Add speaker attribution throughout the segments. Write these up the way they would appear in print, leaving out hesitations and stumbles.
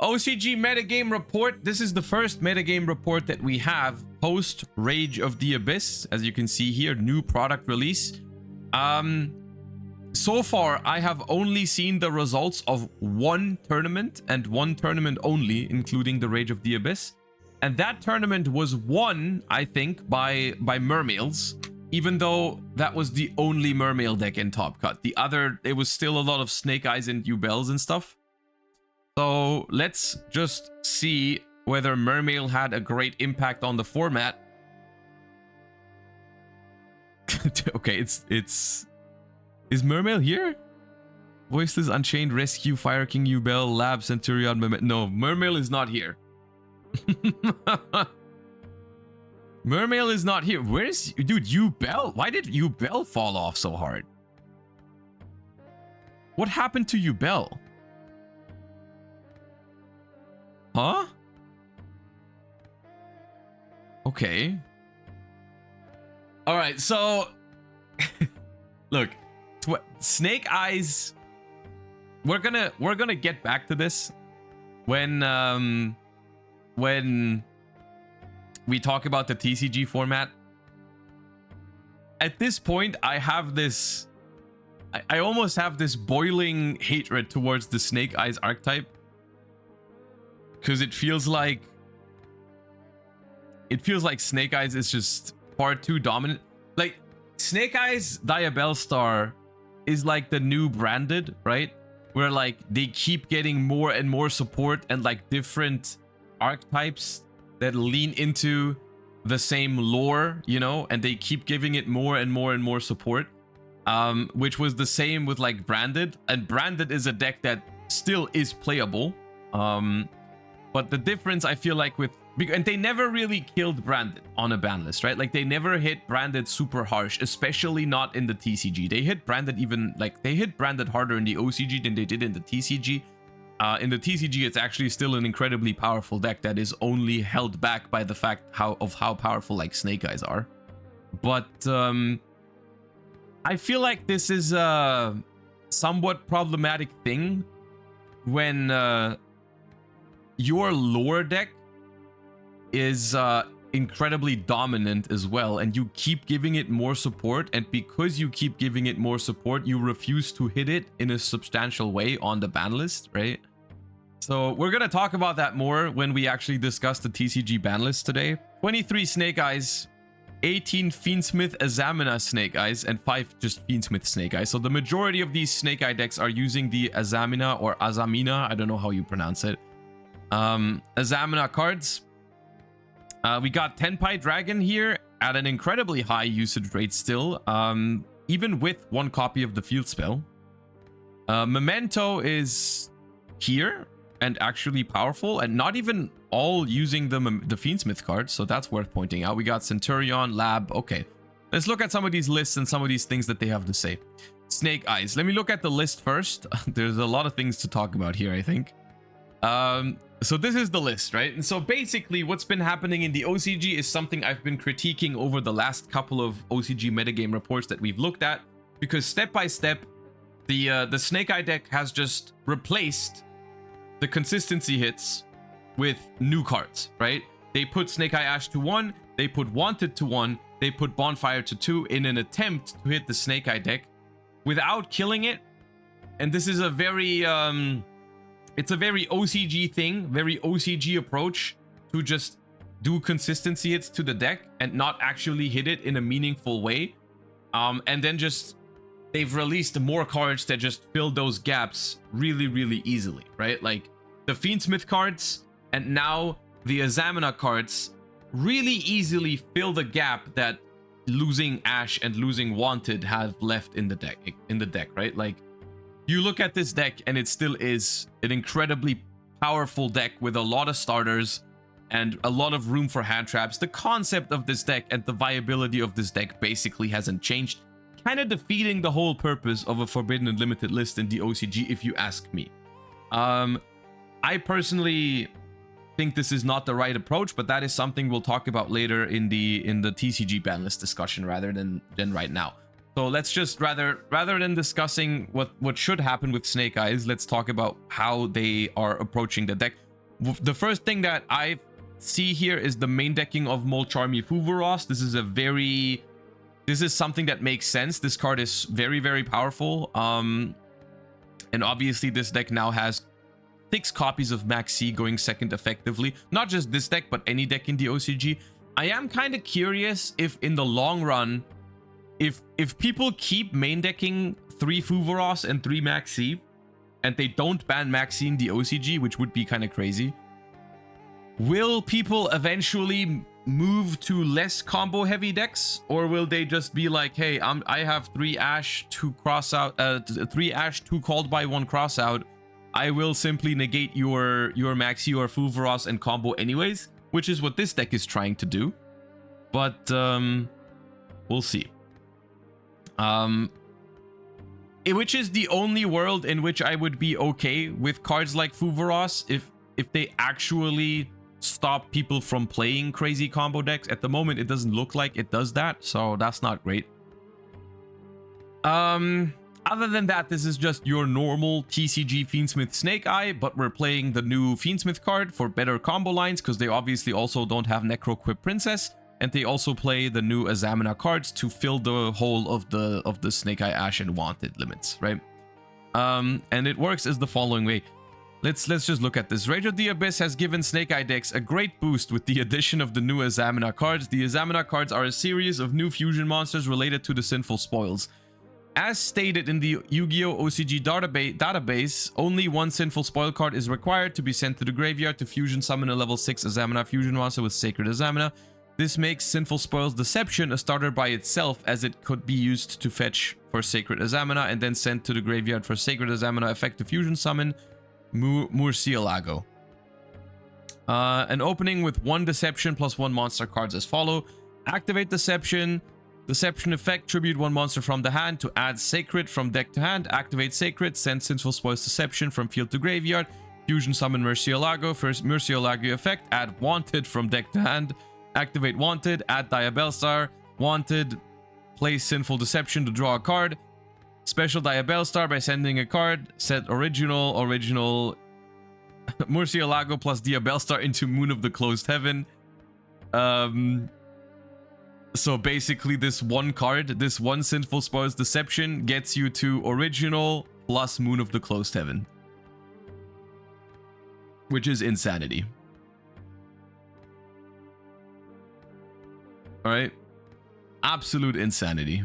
Speaker 1: OCG metagame report. This is the first metagame report that we have post Rage of the Abyss. As you can see here, new product release. So far, I have only seen the results of one tournament and one tournament only, including the Rage of the Abyss. And that tournament was won, I think, by Mermails, even though that was the only Mermail deck in Top Cut. The other, it was still a lot of Snake Eyes and Yubels and stuff. So let's just see whether Mermail had a great impact on the format. Okay, is Mermail here? Voices, Unchained, Rescue, Fire King, Yubel, Lab, Centurion, no, Mermail is not here. Mermail is not here. Where is... Dude, Yubel? Why did Yubel fall off so hard? What happened to Yubel? Huh? Okay. Alright, so... Look. Snake Eyes... We're gonna get back to this when we talk about the TCG format. At this point, I have this... I almost have this boiling hatred towards the Snake Eyes archetype. Because it feels like Snake Eyes is just far too dominant. Like, Snake Eyes Diabellstar is like the new Branded, right? Where like they keep getting more and more support and like different archetypes that lean into the same lore, you know, and they keep giving it more and more and more support. Which was the same with like Branded, and Branded is a deck that still is playable. But the difference I feel like with... And they never really killed Branded on a ban list, right? Like they never hit Branded super harsh, especially not in the TCG. They hit Branded they hit Branded harder in the OCG than they did in the TCG. In the TCG, it's actually still an incredibly powerful deck that is only held back by the fact of how powerful like Snake Eyes are. But I feel like this is a somewhat problematic thing when your lore deck is incredibly dominant as well, and you keep giving it more support, and because you keep giving it more support, you refuse to hit it in a substantial way on the ban list, right? So we're gonna talk about that more when we actually discuss the TCG ban list today. 23 Snake Eyes, 18 Fiendsmith Azamina Snake Eyes, and 5 just Fiendsmith Snake Eyes. So the majority of these Snake Eye decks are using the Azamina or Azamina, I don't know how you pronounce it, Azamina cards. We got Tenpai Dragon here at an incredibly high usage rate still, even with one copy of the field spell. Memento is here and actually powerful, and not even all using the Fiendsmith cards, so that's worth pointing out. We got Centurion, Lab. Okay, let's look at some of these lists and some of these things that they have to say. Snake Eyes. Let me look at the list first. There's a lot of things to talk about here, I think. So this is the list, right? And so basically what's been happening in the OCG is something I've been critiquing over the last couple of OCG metagame reports that we've looked at, because step by step, the Snake Eye deck has just replaced the consistency hits with new cards, right? They put Snake Eye Ash to 1, they put Wanted to 1, they put Bonfire to 2 in an attempt to hit the Snake Eye deck without killing it. And this is a very... it's a very OCG thing, very OCG approach to just do consistency hits to the deck and not actually hit it in a meaningful way. And then just, they've released more cards that just fill those gaps really, really easily, right? Like the Fiendsmith cards and now the Azamina cards really easily fill the gap that losing Ash and losing Wanted have left in the deck, right? Like, you look at this deck and it still is an incredibly powerful deck with a lot of starters and a lot of room for hand traps. The concept of this deck and the viability of this deck basically hasn't changed, kind of defeating the whole purpose of a Forbidden Unlimited list in the OCG, if you ask me. I personally think this is not the right approach, but that is something we'll talk about later in the TCG ban list discussion rather than right now. So let's just rather than discussing what should happen with Snake Eyes, let's talk about how they are approaching the deck. The first thing that I see here is the main decking of Molcharmi Fuvaros. This is something that makes sense. This card is very, very powerful. And obviously this deck now has 6 copies of Max C going second effectively. Not just this deck, but any deck in the OCG. I am kind of curious if in the long run, if people keep main decking 3 Fuvaros and 3 Max C, and they don't ban Max C in the OCG, which would be kind of crazy, will people eventually move to less combo heavy decks, or will they just be like, hey, I have 3 Ash, 2 cross out, 3 Ash, 2 called by 1 cross out. I will simply negate your Maxi or Fuvaros and combo anyways, which is what this deck is trying to do. But we'll see. Which is the only world in which I would be okay with cards like Fuvaros if they actually stop people from playing crazy combo decks. At the moment, it doesn't look like it does that, so that's not great. Other than that, this is just your normal TCG Fiendsmith Snake Eye, but we're playing the new Fiendsmith card for better combo lines, because they obviously also don't have Necroquip Princess, and they also play the new Azamina cards to fill the hole of the Snake Eye Ash and Wanted limits, right? And it works as the following way. Let's just look at this. Rage of the Abyss has given Snake Eye decks a great boost with the addition of the new Azamina cards. The Azamina cards are a series of new fusion monsters related to the Sinful Spoils. As stated in the Yu-Gi-Oh! OCG database, only 1 Sinful Spoil card is required to be sent to the graveyard to fusion summon a level 6 Azamina fusion monster with Sacred Azamina. This makes Sinful Spoil's Deception a starter by itself, as it could be used to fetch for Sacred Azamina and then sent to the graveyard for Sacred Azamina effective fusion summon Murcielago. An opening with 1 Deception plus 1 monster cards as follow. Activate Deception. Deception effect, tribute 1 monster from the hand to add Sacred from deck to hand. Activate Sacred, send Sinful Spoil's Deception from field to graveyard. Fusion summon Murcielago. First Murcielago effect, add Wanted from deck to hand. Activate Wanted, add Diabellstar. Wanted, play Sinful Deception to draw a card. Special Diabellstar by sending a card. Set original Murcielago plus Diabellstar into Moon of the Closed Heaven. So basically this one card, this 1 Sinful Spoils Deception gets you to original plus Moon of the Closed Heaven. Which is insanity. Alright. Absolute insanity.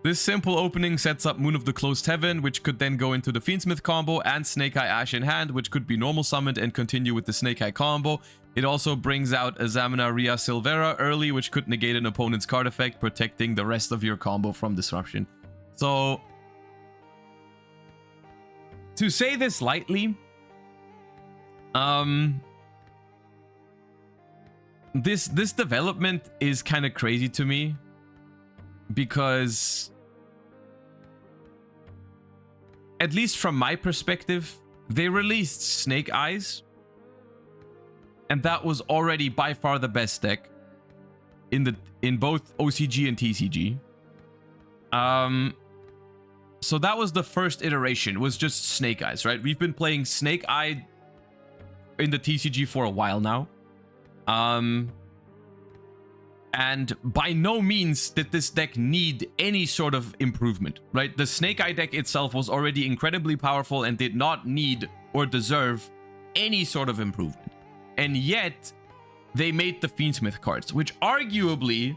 Speaker 1: This simple opening sets up Moon of the Closed Heaven, which could then go into the Fiendsmith combo, and Snake Eye Ash in hand, which could be normal summoned and continue with the Snake Eye combo. It also brings out Azamina Ria Silvera early, which could negate an opponent's card effect, protecting the rest of your combo from disruption. So, to say this lightly, this development is kind of crazy to me, because at least from my perspective, they released Snake Eyes, and that was already by far the best deck in both OCG and TCG. So that was the first iteration, was just Snake Eyes, right? We've been playing Snake Eye in the TCG for a while now. And by no means did this deck need any sort of improvement, right? The Snake Eye deck itself was already incredibly powerful and did not need or deserve any sort of improvement. And yet, they made the Fiendsmith cards, which arguably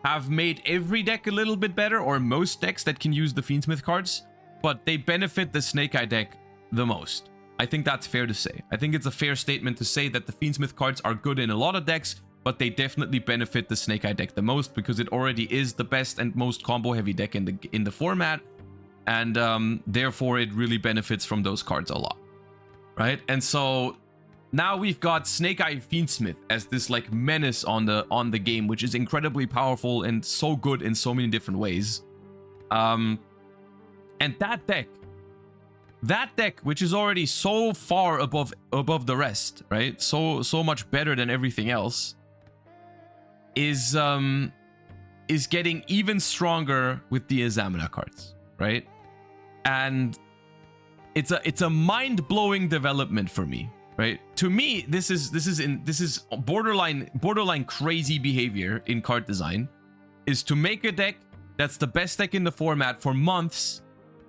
Speaker 1: have made every deck a little bit better, or most decks that can use the Fiendsmith cards, but they benefit the Snake Eye deck the most. I think that's fair to say. I think it's a fair statement to say that the Fiendsmith cards are good in a lot of decks, but they definitely benefit the Snake Eye deck the most, because it already is the best and most combo heavy deck in the format, and therefore it really benefits from those cards a lot, right? And so now we've got Snake Eye Fiendsmith as this like menace on the game, which is incredibly powerful and so good in so many different ways. And that deck, which is already so far above the rest, right? So much better than everything else, is getting even stronger with the Azamina cards, right? And it's a mind-blowing development for me, right? To me, this is borderline crazy behavior in card design, is to make a deck that's the best deck in the format for months,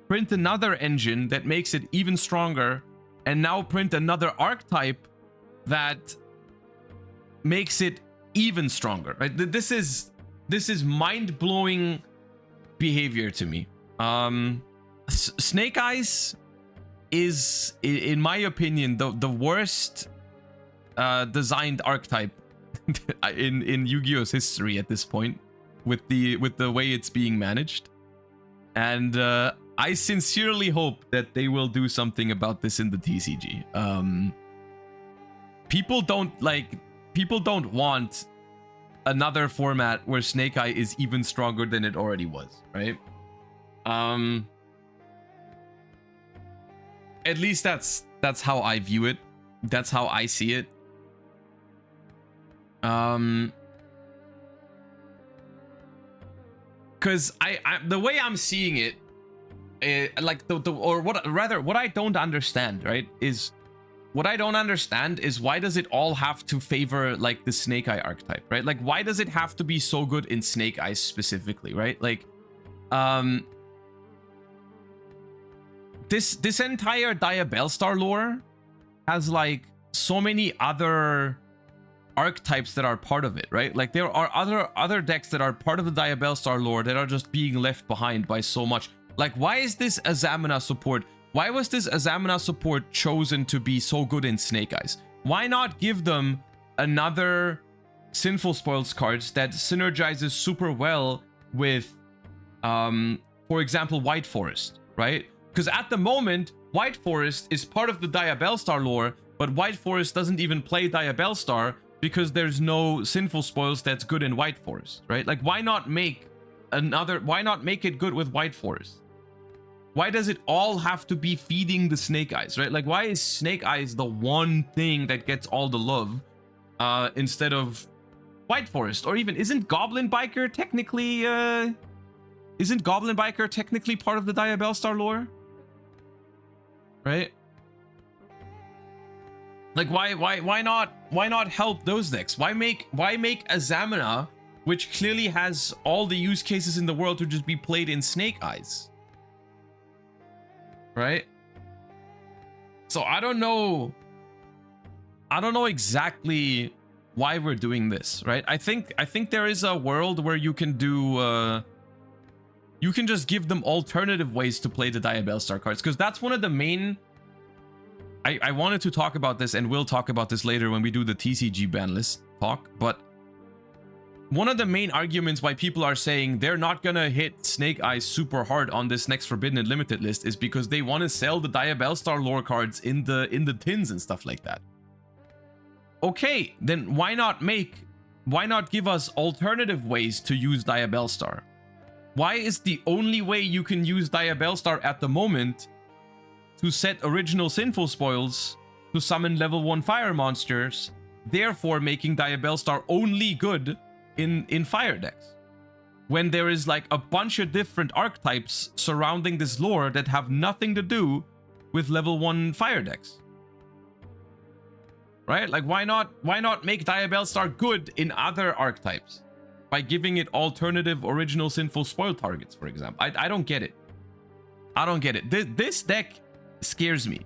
Speaker 1: print another engine that makes it even stronger, and now print another archetype that makes it even stronger, right? This is mind-blowing behavior to me. Snake Eyes is, in my opinion, the worst designed archetype in Yu-Gi-Oh's history at this point, with the way it's being managed. And I sincerely hope that they will do something about this in the TCG. People don't want another format where Snake Eye is even stronger than it already was, right? At least that's how I view it. That's how I see it. Because the way I'm seeing it, like what I don't understand, right, is what I don't understand is why does it all have to favor like the Snake Eye archetype, right? Like, why does it have to be so good in Snake Eyes specifically, right? Like, this entire Diabellstar lore has like so many other archetypes that are part of it, right? Like, there are other decks that are part of the Diabellstar lore that are just being left behind by so much. Like, why is this Azamina support? Why was this Azamina support chosen to be so good in Snake Eyes? Why not give them another Sinful Spoils cards that synergizes super well with, for example, White Forest, right? Because at the moment, White Forest is part of the Diabellstar lore, but White Forest doesn't even play Diabellstar because there's no Sinful Spoils that's good in White Forest, right? Like, why not make it good with White Forest? Why does it all have to be feeding the Snake Eyes, right? Like, why is Snake Eyes the one thing that gets all the love instead of White Forest? Or even, isn't Goblin Biker technically part of the Diabellstar lore? Right? Like, why not help those decks? Why make Azamina, which clearly has all the use cases in the world, to just be played in Snake Eyes? Right? So I don't know exactly why we're doing this, right? I think there is a world where you can do you can just give them alternative ways to play the Diabellstar cards, because that's one of the main... I wanted to talk about this, and we'll talk about this later when we do the TCG ban list talk, but one of the main arguments why people are saying they're not gonna hit Snake Eyes super hard on this next Forbidden and Limited list is because they want to sell the Diabellstar lore cards in the tins and stuff like that. Okay, then why not give us alternative ways to use Diabellstar? Why is the only way you can use Diabellstar at the moment to set original Sinful Spoils to summon level 1 fire monsters, therefore making Diabellstar only good in fire decks, when there is like a bunch of different archetypes surrounding this lore that have nothing to do with level 1 fire decks? Right? Like, why not make Diabellstar good in other archetypes by giving it alternative original Sinful Spoil targets, for example? I don't get it. I don't get it. This deck scares me.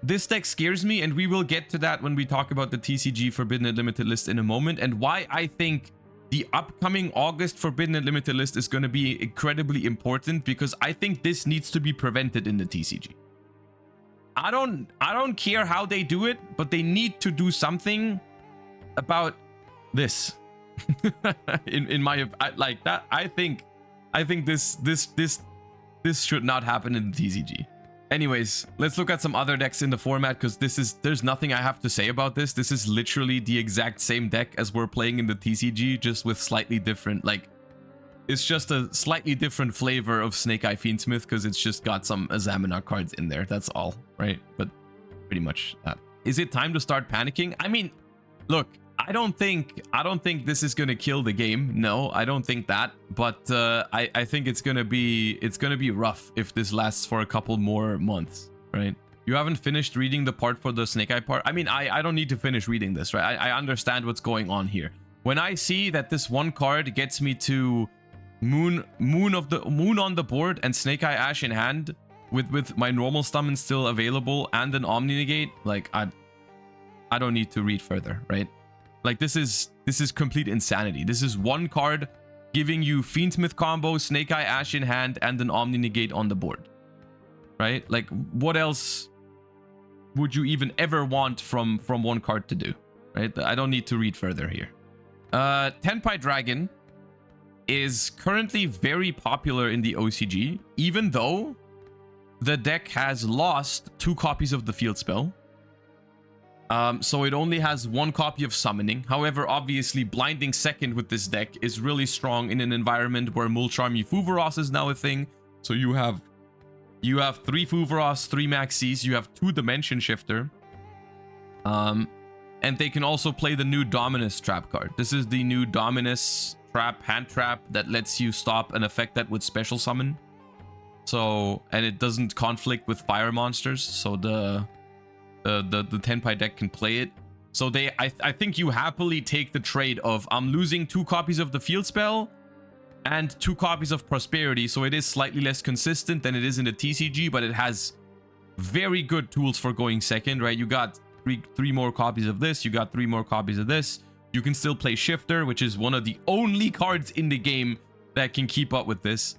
Speaker 1: This deck scares me, and we will get to that when we talk about the TCG Forbidden and Limited list in a moment, and why I think the upcoming August Forbidden and Limited list is going to be incredibly important, because I think this needs to be prevented in the TCG. I don't care how they do it, but they need to do something about this. in my like that, I think this should not happen in the TCG. Anyways, let's look at some other decks in the format, because there's nothing I have to say about this. This is literally the exact same deck as we're playing in the TCG, just with slightly different, like, it's just a slightly different flavor of Snake Eye Fiendsmith, because it's just got some Azamina cards in there. That's all, right? But pretty much that. Is it time to start panicking? I mean, look, I don't think this is gonna kill the game. No, I don't think that. But I think it's gonna be rough if this lasts for a couple more months, right? You haven't finished reading the part for the Snake Eye part? I mean, I don't need to finish reading this, right? I understand what's going on here. When I see that this one card gets me to moon on the board and Snake Eye Ash in hand with my normal summon still available and an Omni Negate, like I don't need to read further, right? Like this is complete insanity. This is one card giving you Fiendsmith combo, Snake Eye Ash in hand, and an Omni Negate on the board, right? Like what else would you even ever want from one card to do, right? I don't need to read further here. Tenpai Dragon is currently very popular in the OCG, even though the deck has lost 2 copies of the field spell. So it only has 1 copy of summoning. However, obviously, blinding second with this deck is really strong in an environment where Mulcharmy Fuvaros is now a thing. So you have 3 Fuvaros, 3 Maxis, you have 2 Dimension Shifter. And they can also play the new Dominus trap card. This is the new Dominus trap, hand trap, that lets you stop an effect that would special summon. So, and it doesn't conflict with fire monsters. So the Tenpai deck can play it. So I think you happily take the trade of I'm losing 2 copies of the field spell and 2 copies of Prosperity. So it is slightly less consistent than it is in the TCG, but it has very good tools for going second, right? You got three more copies of this, you got 3 more copies of this. You can still play Shifter, which is one of the only cards in the game that can keep up with this.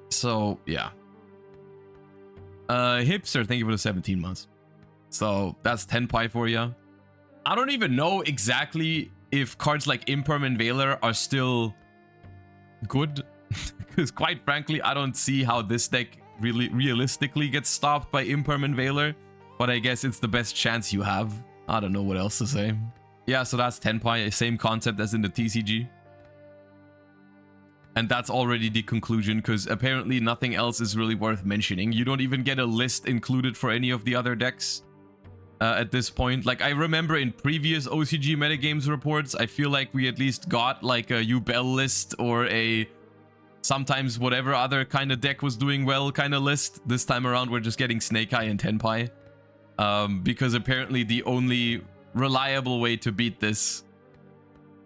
Speaker 1: So yeah. Hipster, thank you for the 17 months. So that's Tenpai for you. I don't even know exactly if cards like Imperm and Veiler are still good. Because quite frankly, I don't see how this deck really realistically gets stopped by Imperm and Veiler. But I guess it's the best chance you have. I don't know what else to say. Yeah, so that's Tenpai, same concept as in the TCG. And that's already the conclusion, because apparently nothing else is really worth mentioning. You don't even get a list included for any of the other decks at this point. Like, I remember in previous OCG metagames reports, I feel like we at least got like a Yubel list or a sometimes whatever other kind of deck was doing well kind of list. This time around, we're just getting Snake Eye and Tenpai. Because apparently the only reliable way to beat this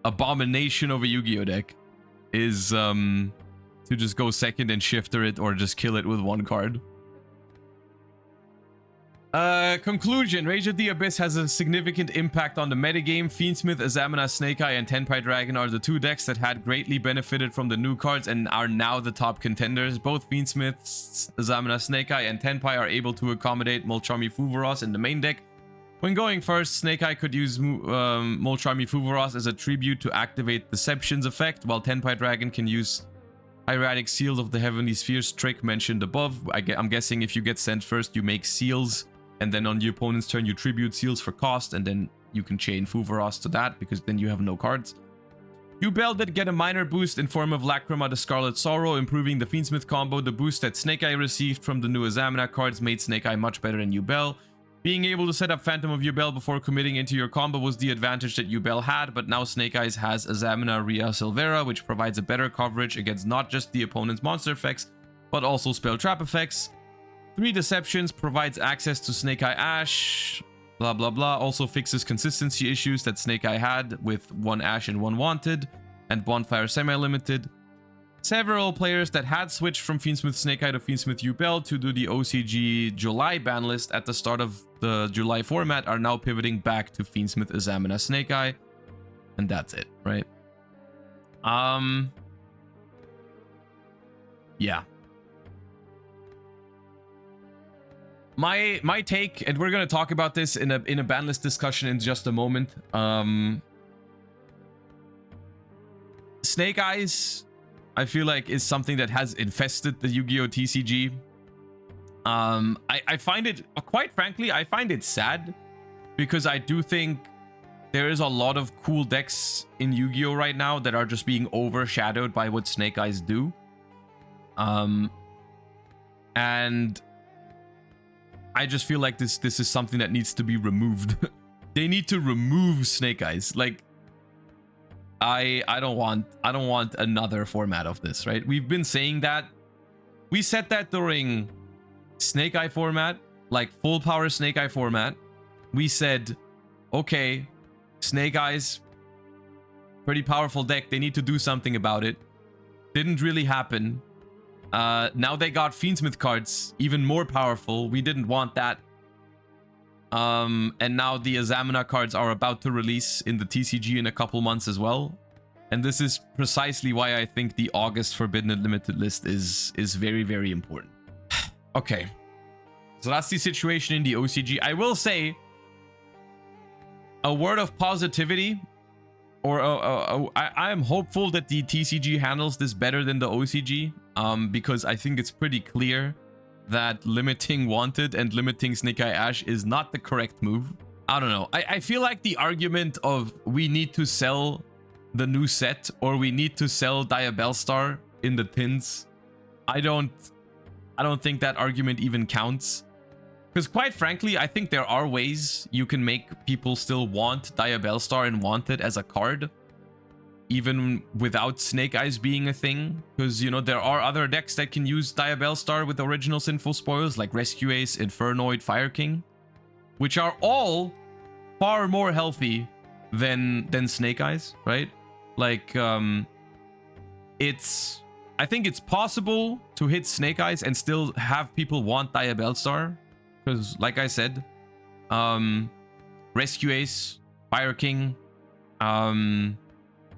Speaker 1: abomination of a Yu-Gi-Oh deck is to just go second and Shifter it or just kill it with 1 card. Conclusion. Rage of the Abyss has a significant impact on the metagame. Fiendsmith, Azamina, Snake Eye, and Tenpai Dragon are the 2 decks that had greatly benefited from the new cards and are now the top contenders. Both Fiendsmith, Azamina, Snake Eye, and Tenpai are able to accommodate Mulcharmy Fuvaros in the main deck. When going first, Snake Eye could use Mulcharmy Fuvaros as a tribute to activate Deception's effect, while Tenpai Dragon can use Hieratic Seals of the Heavenly Spheres trick mentioned above. I'm guessing if you get sent first, you make seals, and then on the opponent's turn, you tribute seals for cost, and then you can chain Fuvaros to that, because then you have no cards. Yubel did get a minor boost in form of Lacrima the Scarlet Sorrow, improving the Fiendsmith combo. The boost that Snake Eye received from the new Azamina cards made Snake Eye much better than Yubel. Being able to set up Phantom of Yubel before committing into your combo was the advantage that Yubel had, but now Snake Eyes has Azamina Ria Silvera, which provides a better coverage against not just the opponent's monster effects, but also spell trap effects. 3 Deceptions provides access to Snake Eye Ash, blah blah blah, also fixes consistency issues that Snake Eye had with 1 Ash and 1 Wanted, and Bonfire Semi-Limited. Several players that had switched from Fiendsmith Snake Eye to Fiendsmith Yubel to do the OCG July ban list at the start of the July format are now pivoting back to Fiendsmith Azamina Snake Eye. And that's it, right? Yeah. My take, and we're gonna talk about this in a ban list discussion in just a moment. Snake Eyes, I feel like, is something that has infested the Yu-Gi-Oh TCG. I find it, quite frankly, I find it sad, because I do think there is a lot of cool decks in Yu-Gi-Oh right now that are just being overshadowed by what Snake Eyes do. And I just feel like this is something that needs to be removed. They need to remove Snake Eyes. Like, I don't want another format of this, right? We've been saying that. We said that during Snake Eye format, like full power Snake Eye format, we said, okay, Snake Eyes, pretty powerful deck. They need to do something about it. Didn't really happen. Now they got Fiendsmith cards, even more powerful. We didn't want that. And now the Azamina cards are about to release in the TCG in a couple months as well. And this is precisely why I think the August Forbidden Unlimited list is very, very important. Okay. So that's the situation in the OCG. I will say, a word of positivity, or I am hopeful that the TCG handles this better than the OCG, because I think it's pretty clear that limiting Wanted and limiting Snake Eye Ash is not the correct move. I don't know. I feel like the argument of we need to sell the new set or we need to sell Diabellstar in the tins, I don't think that argument even counts. Because quite frankly, I think there are ways you can make people still want Diabellstar and Wanted as a card, even without Snake Eyes being a thing. Because, you know, there are other decks that can use Diabellstar with original Sinful Spoils, like Rescue Ace, Infernoid, Fire King, which are all far more healthy than Snake Eyes, right? Like, I think it's possible to hit Snake Eyes and still have people want Diabellstar. Because, like I said, Rescue Ace, Fire King,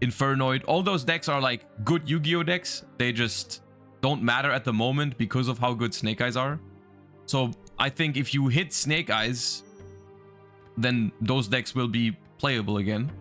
Speaker 1: Infernoid, all those decks are like good Yu-Gi-Oh decks. They just don't matter at the moment because of how good Snake Eyes are. So I think if you hit Snake Eyes, then those decks will be playable again.